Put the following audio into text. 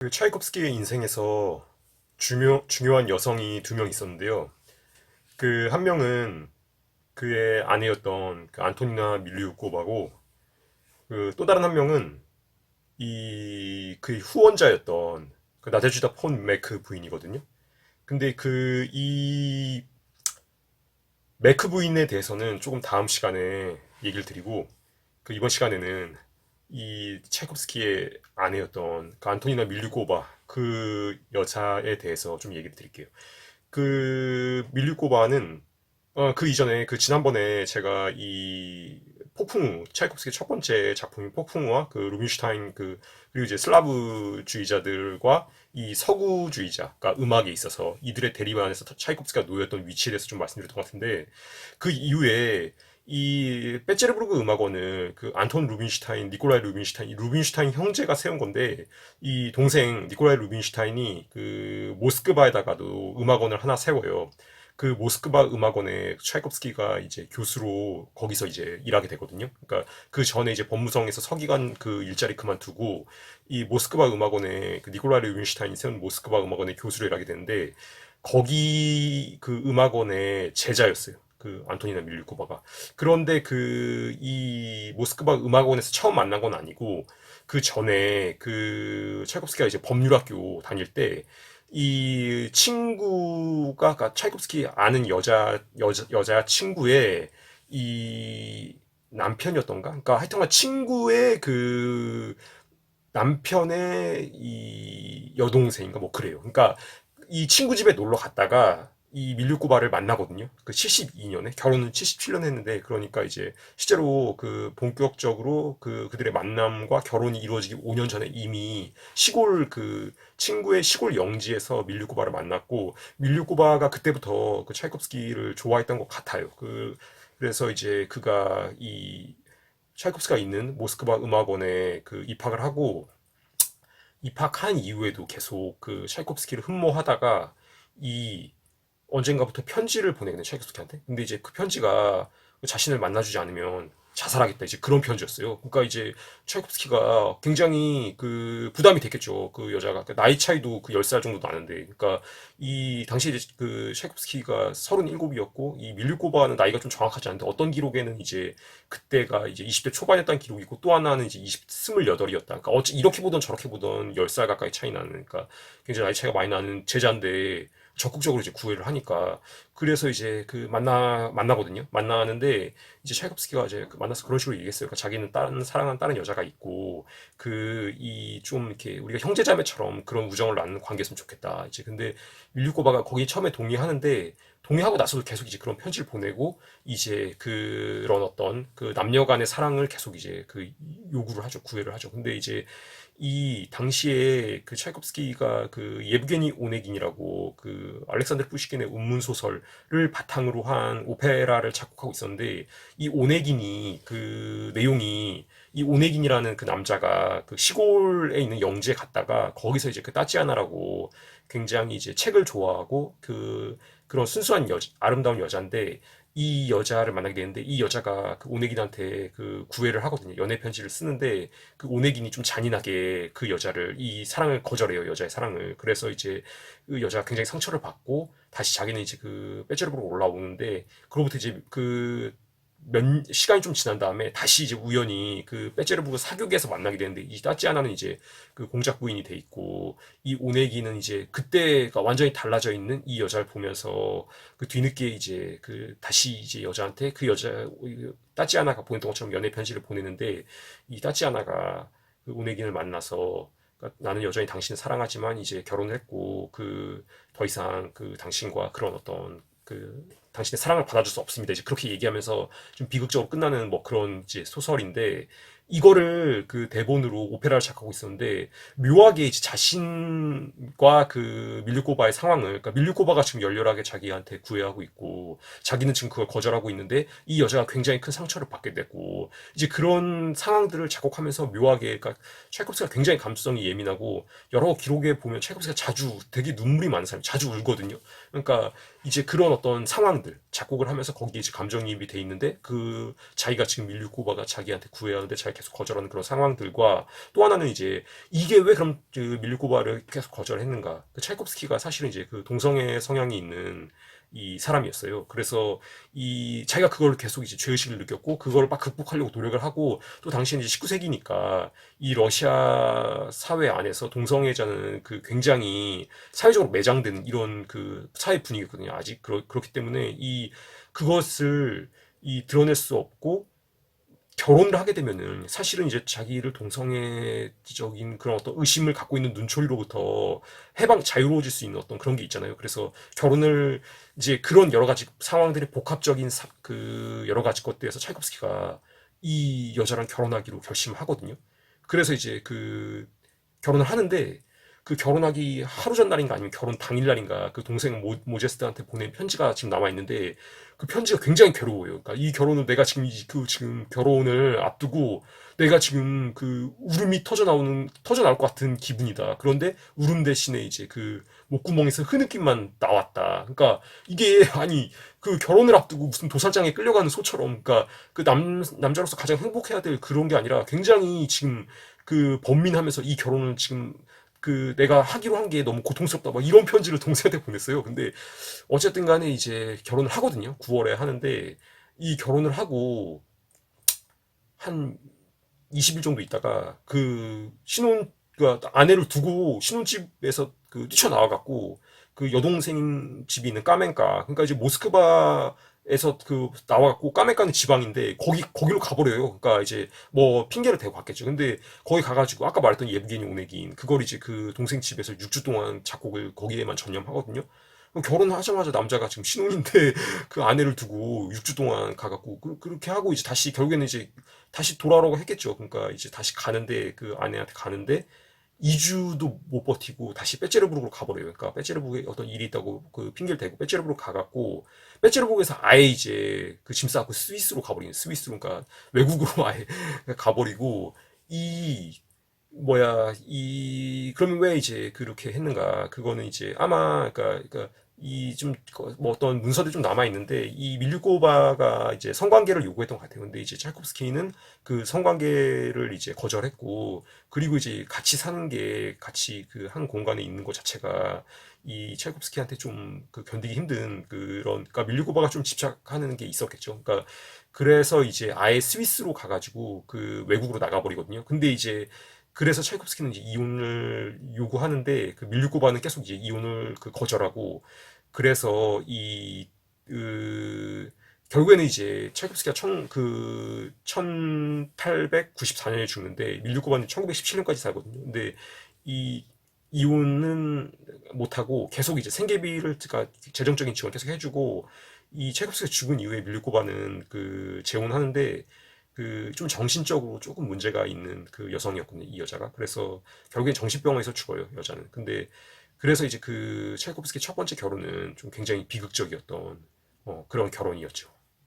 그 차이콥스키의 인생에서 중요한 여성이 두 명 있었는데요. 그 한 명은 그의 아내였던 그 안토니나 밀리우코바고, 그 또 다른 한 명은 그의 후원자였던 그 나데주다 폰 메크 부인이거든요. 근데 이 메크 부인에 대해서는 조금 다음 시간에 얘기를 드리고, 그 이번 시간에는 이 차이콥스키의 아내였던 그 안토니나 밀리우코바 그 여자에 대해서 좀 얘기를 드릴게요. 그 밀리코바는 그 이전에 그 지난번에 제가 이 폭풍우 차이콥스키 첫 번째 작품인 폭풍우와 그 루빈슈타인 그리고 이제 슬라브주의자들과 이 서구주의자, 그러니까 음악에 있어서 이들의 대립 안에서 차이콥스키가 놓였던 위치에 대해서 좀 말씀드렸던 것 같은데, 그 이후에 이 베제르부르크 음악원을 그 안톤 루빈슈타인, 니콜라이 루빈슈타인, 이 루빈슈타인 형제가 세운 건데, 이 동생 니콜라이 루빈슈타인이 그 모스크바에다가도 음악원을 하나 세워요. 그 모스크바 음악원에 차이콥스키가 이제 교수로 거기서 이제 일하게 되거든요. 그러니까 그 전에 이제 법무성에서 서기관 그 일자리 그만두고 이 모스크바 음악원에 그 니콜라이 루빈슈타인이 세운 모스크바 음악원의 교수로 일하게 되는데, 거기 그 음악원의 제자였어요. 그 안토니나 밀리코바가. 그런데 그 이 모스크바 음악원에서 처음 만난 건 아니고, 그 전에 그 차이콥스키가 이제 법률학교 다닐 때 이 친구가, 그러니까 차이콥스키 아는 여자 친구의 이 남편이었던가? 그러니까 하여튼간 친구의 그 남편의 이 여동생인가 뭐 그래요. 그러니까 이 친구 집에 놀러 갔다가 이 밀류코바를 만나거든요. 그 72년에 결혼은 77년 했는데, 그러니까 이제 실제로 그 본격적으로 그들의 만남과 결혼이 이루어지기 5년 전에 이미 시골 그 친구의 시골 영지에서 밀류코바를 만났고, 밀류코바가 그때부터 그 차이콥스키를 좋아했던 것 같아요. 그래서 이제 그가 이 차이콥스키가 있는 모스크바 음악원에 그 입학을 하고, 입학한 이후에도 계속 그 차이콥스키를 흠모하다가 이 언젠가부터 편지를 보내게 돼, 차이콥스키한테. 근데 이제 그 편지가 자신을 만나주지 않으면 자살하겠다, 이제 그런 편지였어요. 그러니까 이제 차이콥스키가 굉장히 그 부담이 됐겠죠. 그 여자가 그 나이 차이도 그 10살 정도 나는데, 그러니까 이 당시 이제 그 차이콥스키가 37이었고 이 밀류코바는 나이가 좀 정확하지 않은데, 어떤 기록에는 이제 그때가 이제 20대 초반이었다는 기록이 있고, 또 하나는 이제 28이었다. 그러니까 어찌 이렇게 보던 저렇게 보던 10살 가까이 차이 나는, 그러니까 굉장히 나이 차이가 많이 나는 제자인데 적극적으로 이제 구애를 하니까, 그래서 이제 그 만나거든요. 만나는데 이제 차이콥스키가 이제 만나서 그런 식으로 얘기했어요. 그러니까 자기는 사랑하는 다른 여자가 있고, 그 이 좀 이렇게 우리가 형제자매처럼 그런 우정을 나누는 관계였으면 좋겠다. 이제 근데 밀류코바가 거기 처음에 동의하는데, 동의하고 나서도 계속 이제 그런 편지를 보내고, 이제 그런 어떤 그 남녀 간의 사랑을 계속 이제 그 요구를 하죠. 구애를 하죠. 근데 이제 이 당시에 그 차이콥스키가 그 예브게니 오네긴이라고 그 알렉산드르 푸시킨의 운문 소설을 바탕으로 한 오페라를 작곡하고 있었는데, 이 오네긴이 그 내용이, 이 오네긴이라는 그 남자가 그 시골에 있는 영지에 갔다가 거기서 이제 그 따찌아나라고 굉장히 이제 책을 좋아하고 그런 순수한 아름다운 여자인데, 이 여자를 만나게 되는데, 이 여자가 그 오네긴한테 그 구애를 하거든요. 연애 편지를 쓰는데, 그 오네긴이 좀 잔인하게 그 여자를, 이 사랑을 거절해요. 여자의 사랑을. 그래서 이제 그 여자가 굉장히 상처를 받고 다시 자기는 이제 그 빼제르부로 올라오는데, 그로부터 이제 그 시간이 좀 지난 다음에 다시 이제 우연히 그 빼제르부르 사교계에서 만나게 되는데, 이 따찌아나는 이제 그 공작 부인이 돼 있고, 이 오네기는 이제 그때가 완전히 달라져 있는 이 여자를 보면서 그 뒤늦게 이제 그 다시 이제 여자한테 그 여자 따찌아나가 보냈던 것처럼 연애 편지를 보내는데, 이 따찌아나가 그 오네긴을 만나서, 그러니까 나는 여전히 당신을 사랑하지만 이제 결혼을 했고 그 더 이상 그 당신과 그런 어떤 그 당신의 사랑을 받아줄 수 없습니다. 이제 그렇게 얘기하면서 좀 비극적으로 끝나는 뭐 그런 이제 소설인데, 이거를 그 대본으로 오페라를 작하고 있었는데, 묘하게 이제 자신과 그 밀류코바의 상황을, 그러니까 밀류코바가 지금 열렬하게 자기한테 구애하고 있고, 자기는 지금 그걸 거절하고 있는데 이 여자가 굉장히 큰 상처를 받게 되고, 이제 그런 상황들을 작곡하면서 묘하게, 그러니까 차이콥스키가 굉장히 감수성이 예민하고, 여러 기록에 보면 차이콥스키가 자주 되게 눈물이 많은 사람이 자주 울거든요. 그러니까 이제 그런 어떤 상황들, 상황들, 작곡을 하면서 거기에 이제 감정이입이 돼 있는데 그 자기가 지금 밀류코바가 자기한테 구해야 하는데 자기가 계속 거절하는 그런 상황들과 또 하나는 이제 이게 왜 그럼 그 밀류코바를 계속 거절했는가? 그 차이콥스키가 사실은 이제 그 동성애 성향이 있는 이 사람이었어요. 그래서 이 자기가 그걸 계속 이제 죄의식을 느꼈고 그걸 막 극복하려고 노력을 하고 또 당시엔 이제 19세기니까 이 러시아 사회 안에서 동성애자는 그 굉장히 사회적으로 매장되는 이런 그 사회 분위기거든요. 아직 그렇기 때문에 이 그것을 이 드러낼 수 없고 결혼을 하게 되면은 사실은 이제 자기를 동성애적인 그런 어떤 의심을 갖고 있는 눈초리로부터 자유로워질 수 있는 어떤 그런 게 있잖아요. 그래서 결혼을 이제 그런 여러 가지 상황들의 복합적인 그 여러 가지 것들에서 차이콥스키가 이 여자랑 결혼하기로 결심하거든요. 그래서 이제 그 결혼을 하는데 그 결혼하기 하루 전날인가 아니면 결혼 당일날인가 그 동생 모제스트한테 보낸 편지가 지금 남아 있는데 그 편지가 굉장히 괴로워요. 그러니까 이 결혼을 내가 지금 지금 결혼을 앞두고 내가 지금 그 울음이 터져 나올 것 같은 기분이다. 그런데 울음 대신에 이제 그 목구멍에서 흐느낌만 나왔다. 그러니까 이게 아니 그 결혼을 앞두고 무슨 도살장에 끌려가는 소처럼 그러니까 그 남자로서 가장 행복해야 될 그런 게 아니라 굉장히 지금 그 번민하면서 이 결혼을 지금 그 내가 하기로 한 게 너무 고통스럽다 막 이런 편지를 동생한테 보냈어요. 근데 어쨌든 간에 이제 결혼을 하거든요. 9월에 하는데 이 결혼을 하고 한 20일 정도 있다가 그 그 아내를 두고 신혼집에서 그 뛰쳐나와 갖고 그 여동생 집이 있는 까멘까 그러니까 이제 모스크바에서 그 나와 갖고 까멘까는 지방인데 거기로 가버려요. 그러니까 이제 뭐 핑계를 대고 갔겠죠. 근데 거기 가가지고 아까 말했던 예브게니 오네긴 그걸 이제 그 동생 집에서 6주 동안 작곡을 거기에만 전념하거든요. 그럼 결혼하자마자 남자가 지금 신혼인데 그 아내를 두고 6주 동안 가갖고 그렇게 하고 이제 다시 결국에는 이제 다시 돌아오라고 했겠죠. 그러니까 이제 다시 가는데 그 아내한테 가는데 2주도 못 버티고 다시 빼째르부르크로 가버려요. 그러니까 빼째르부르크에 어떤 일이 있다고 그 핑계를 대고 빼째르부르크 가갖고 빼째르부르크에서 아예 이제 그 짐 싸고 스위스로 가버리는 스위스로 그러니까 외국으로 아예 가버리고 이 뭐야 이 그러면 왜 이제 그렇게 했는가 그거는 이제 아마 그러니까 이 좀 뭐 어떤 문서들이 좀 남아 있는데 이 밀류코바가 이제 성관계를 요구했던 것 같아요. 근데 이제 찰콥스키는 그 성관계를 이제 거절했고 그리고 이제 같이 사는 게 같이 그 한 공간에 있는 것 자체가 이 찰콥스키한테 좀 그 견디기 힘든 그런 그러니까 밀류코바가 좀 집착하는 게 있었겠죠. 그러니까 그래서 이제 아예 스위스로 가가지고 그 외국으로 나가버리거든요. 근데 이제 그래서 차이콥스키는 이제 이혼을 요구하는데 그 밀류코바는 계속 이제 이혼을 그 거절하고 그래서 그 결국에는 이제 차이콥스키가 1894년에 죽는데 밀류코바는 1917년까지 살거든요. 근데 이 이혼은 못하고 계속 이제 생계비를 그러니까 재정적인 지원 계속 해주고 이 차이콥스키가 죽은 이후에 밀류코바는 그 재혼하는데 그 좀 정신적으로 조금 문제가 있는 그 여성이었거든요, 이 여자가. 그래서 결국엔 정신병원에서 죽어요, 여자는. 근데 그래서 이제 그 찰코프스키 첫 번째 결혼은 좀 굉장히 비극적이었던 그런 결혼이었죠.